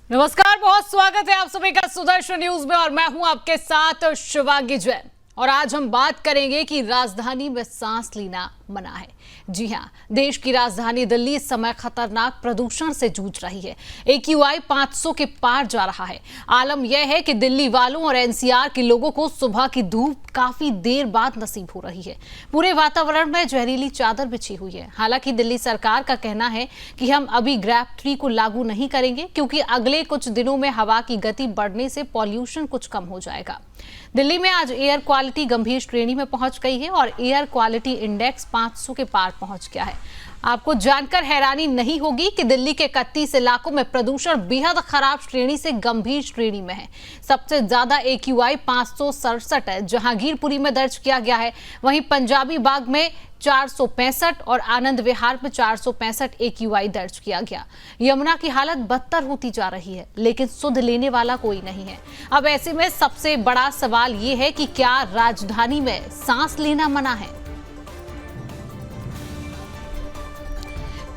नमस्कार, बहुत स्वागत है आप सभी का सुदर्शन न्यूज में और मैं हूं आपके साथ शिवांगी जैन। और आज हम बात करेंगे कि राजधानी में सांस लेना मना है। जी हां, देश की राजधानी दिल्ली इस समय खतरनाक प्रदूषण से जूझ रही है। AQI 500 के पार जा रहा है। आलम यह है कि दिल्ली वालों और NCR के लोगों को सुबह की धूप काफी देर बाद नसीब हो रही है। पूरे वातावरण में जहरीली चादर बिछी हुई है। हालांकि दिल्ली सरकार का कहना है कि हम अभी ग्रैप 3 को लागू नहीं करेंगे क्योंकि अगले कुछ दिनों में हवा की गति बढ़ने से पॉल्यूशन कुछ कम हो जाएगा। दिल्ली में आज एयर क्वालिटी गंभीर श्रेणी में पहुंच गई है और एयर क्वालिटी इंडेक्स 500 के पार पहुंच गया है। आपको जानकर हैरानी नहीं होगी कि दिल्ली के 31 इलाकों में प्रदूषण बेहद खराब श्रेणी से गंभीर श्रेणी में है। सबसे ज्यादा AQI 567 है, जहांगीरपुरी में दर्ज किया गया है। वहीं पंजाबी बाग में 465 और आनंद विहार में 465 AQI दर्ज किया गया। यमुना की हालत बदतर होती जा रही है, लेकिन सुध लेने वाला कोई नहीं है। अब ऐसे में सबसे बड़ा सवाल ये है कि क्या राजधानी में सांस लेना मना है?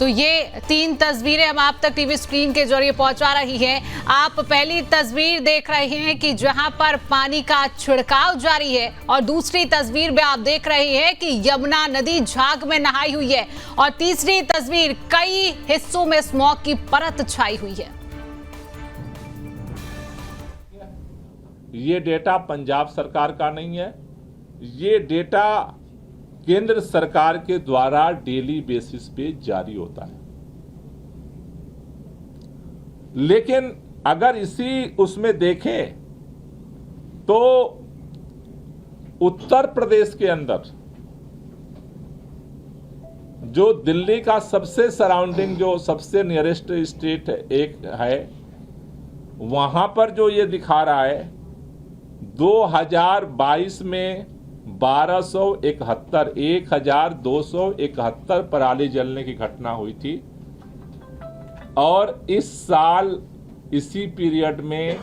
तो ये 3 तस्वीरें हम आप तक टीवी स्क्रीन के जरिए पहुंचा रही हैं। आप पहली तस्वीर देख रहे हैं कि जहां पर पानी का छिड़काव जारी है और दूसरी तस्वीर में आप देख रहे हैं कि यमुना नदी झाग में नहाई हुई है और तीसरी तस्वीर कई हिस्सों में स्मॉग की परत छाई हुई है। ये डेटा पंजाब सरकार का नहीं है, ये डेटा केंद्र सरकार के द्वारा डेली बेसिस पे जारी होता है। लेकिन अगर इसी उसमें देखें तो उत्तर प्रदेश के अंदर जो दिल्ली का सबसे सराउंडिंग जो सबसे नियरेस्ट स्टेट एक है, वहां पर जो ये दिखा रहा है 2022 में 1271 पराली जलने की घटना हुई थी और इस साल इसी पीरियड में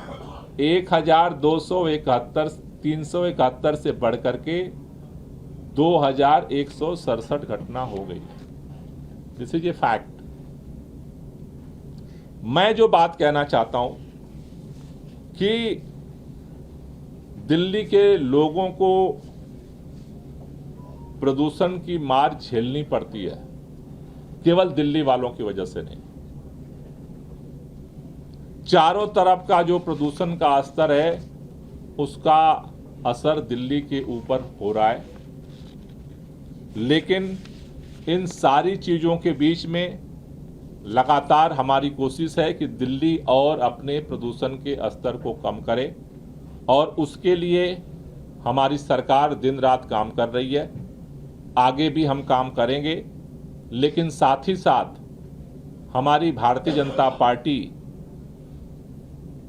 371 से बढ़कर के 2167 घटना हो गई। This is a fact. मैं जो बात कहना चाहता हूं कि दिल्ली के लोगों को प्रदूषण की मार झेलनी पड़ती है, केवल दिल्ली वालों की वजह से नहीं। चारों तरफ का जो प्रदूषण का स्तर है उसका असर दिल्ली के ऊपर हो रहा है। लेकिन इन सारी चीजों के बीच में लगातार हमारी कोशिश है कि दिल्ली और अपने प्रदूषण के स्तर को कम करे और उसके लिए हमारी सरकार दिन रात काम कर रही है। आगे भी हम काम करेंगे, लेकिन साथ ही साथ हमारी भारतीय जनता पार्टी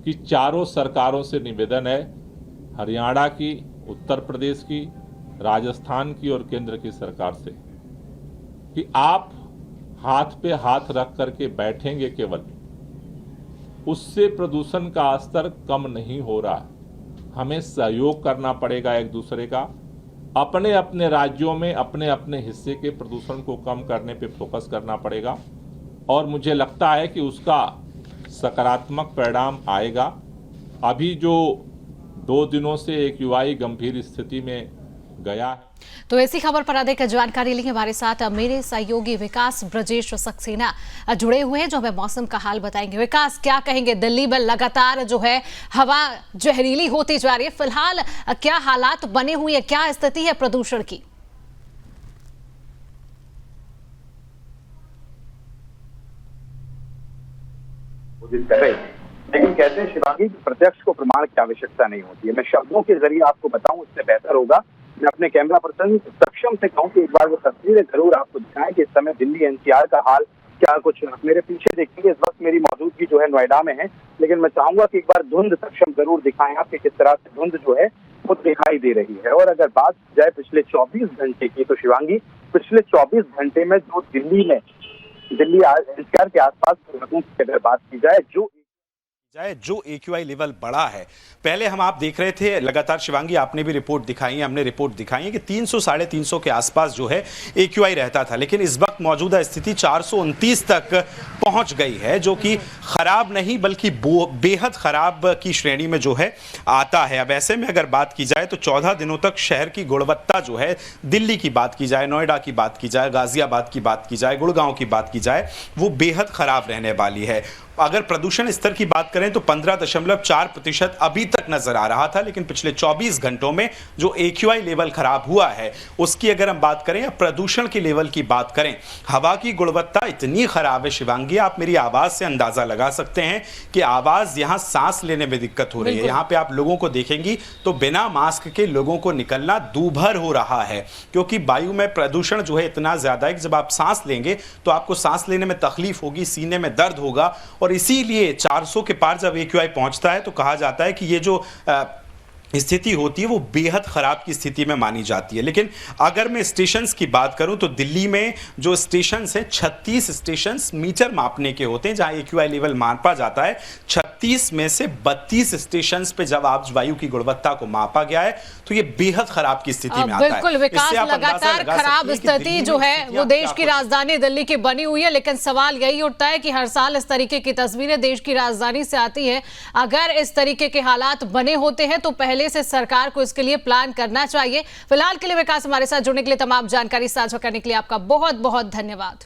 की चारों सरकारों से निवेदन है, हरियाणा की, उत्तर प्रदेश की, राजस्थान की और केंद्र की सरकार से, कि आप हाथ पे हाथ रख करके बैठेंगे केवल, उससे प्रदूषण का स्तर कम नहीं हो रहा। हमें सहयोग करना पड़ेगा एक दूसरे का, अपने अपने राज्यों में अपने अपने हिस्से के प्रदूषण को कम करने पे फोकस करना पड़ेगा और मुझे लगता है कि उसका सकारात्मक परिणाम आएगा। अभी जो 2 दिनों से AQI गंभीर स्थिति में गया है। तो ऐसी खबर पर अधिक जानकारी लेंगे हमारे साथ मेरे सहयोगी विकास ब्रजेश सक्सेना जुड़े हुए हैं जो हमें मौसम का हाल बताएंगे। विकास, क्या कहेंगे? दिल्ली में लगातार जो है हवा जहरीली होती जा रही है, फिलहाल क्या हालात बने हुए हैं, क्या स्थिति है प्रदूषण की? लेकिन कहते हैं शिवांगी, प्रत्यक्ष को प्रमाण की आवश्यकता नहीं होती है। मैं शब्दों के जरिए आपको बताऊं इससे बेहतर होगा मैं अपने कैमरा पर्सन सक्षम से कहूं कि एक बार वो तस्वीरें जरूर आपको दिखाएं कि इस समय दिल्ली NCR का हाल क्या कुछ मेरे पीछे देखेंगे। इस वक्त मेरी मौजूदगी जो है नोएडा में है, लेकिन मैं चाहूंगा कि एक बार धुंध सक्षम जरूर दिखाएं आप कि किस तरह से धुंध जो है वो दिखाई दे रही है। और अगर बात जाए पिछले 24 घंटे की, तो शिवांगी पिछले 24 घंटे में जो दिल्ली NCR के आसपास की अगर बात की जाए, जो जो AQI लेवल बढ़ा है। पहले आप देख रहे थे लगातार, शिवांगी आपने भी रिपोर्ट दिखाई है, हमने रिपोर्ट दिखाई है कि 300 साढ़े 300 के आसपास जो है AQI रहता था, लेकिन इस वक्त मौजूदा स्थिति 429 तक पहुंच गई है, जो कि खराब नहीं बल्कि बेहद खराब की श्रेणी में जो है आता है। अब ऐसे में अगर बात की जाए तो 14 दिनों तक शहर की गुणवत्ता जो है, दिल्ली की बात की जाए, नोएडा की बात की जाए, गाजियाबाद की बात की जाए, गुड़गांव की बात की जाए, वो बेहद खराब रहने वाली है। अगर प्रदूषण स्तर की बात करें तो 15.4% अभी तक नजर आ रहा था, लेकिन पिछले 24 घंटों में जो AQI लेवल खराब हुआ है उसकी अगर हम बात करें या प्रदूषण के लेवल की बात करें, हवा की गुणवत्ता इतनी खराब है शिवांगी, आप मेरी आवाज से अंदाजा लगा सकते हैं कि आवाज यहां सांस लेने में दिक्कत हो रही है। यहां पे आप लोगों को देखेंगी तो बिना मास्क के लोगों को निकलना दूभर हो रहा है, क्योंकि वायु में प्रदूषण जो है इतना ज्यादा है कि जब आप सांस लेंगे तो आपको सांस लेने में तकलीफ होगी, सीने में दर्द होगा, और इसीलिए 400 के पार जब AQI पहुंचता है तो कहा जाता है कि ये जो स्थिति होती है वो बेहद खराब की स्थिति में मानी जाती है। लेकिन अगर मैं स्टेशंस की बात करूं तो दिल्ली में जो स्टेशंस हैं, 36 स्टेशंस मीटर मापने के होते हैं जहां AQI लेवल मापा जाता है। 36 में से 32 स्टेशंस पे जब आप वायु की गुणवत्ता को मापा गया है तो ये बेहद खराब की स्थिति में आता है। बिल्कुल, विकास लगातार खराब स्थिति जो है वो देश की राजधानी दिल्ली की बनी हुई है, लेकिन सवाल यही उठता है कि हर साल इस तरीके की तस्वीरें देश की राजधानी से आती है। अगर इस तरीके के हालात बने होते हैं तो पहले से सरकार को इसके लिए प्लान करना चाहिए। फिलहाल के लिए विकास, हमारे साथ जुड़ने के लिए, तमाम जानकारी साझा करने के लिए आपका बहुत बहुत धन्यवाद।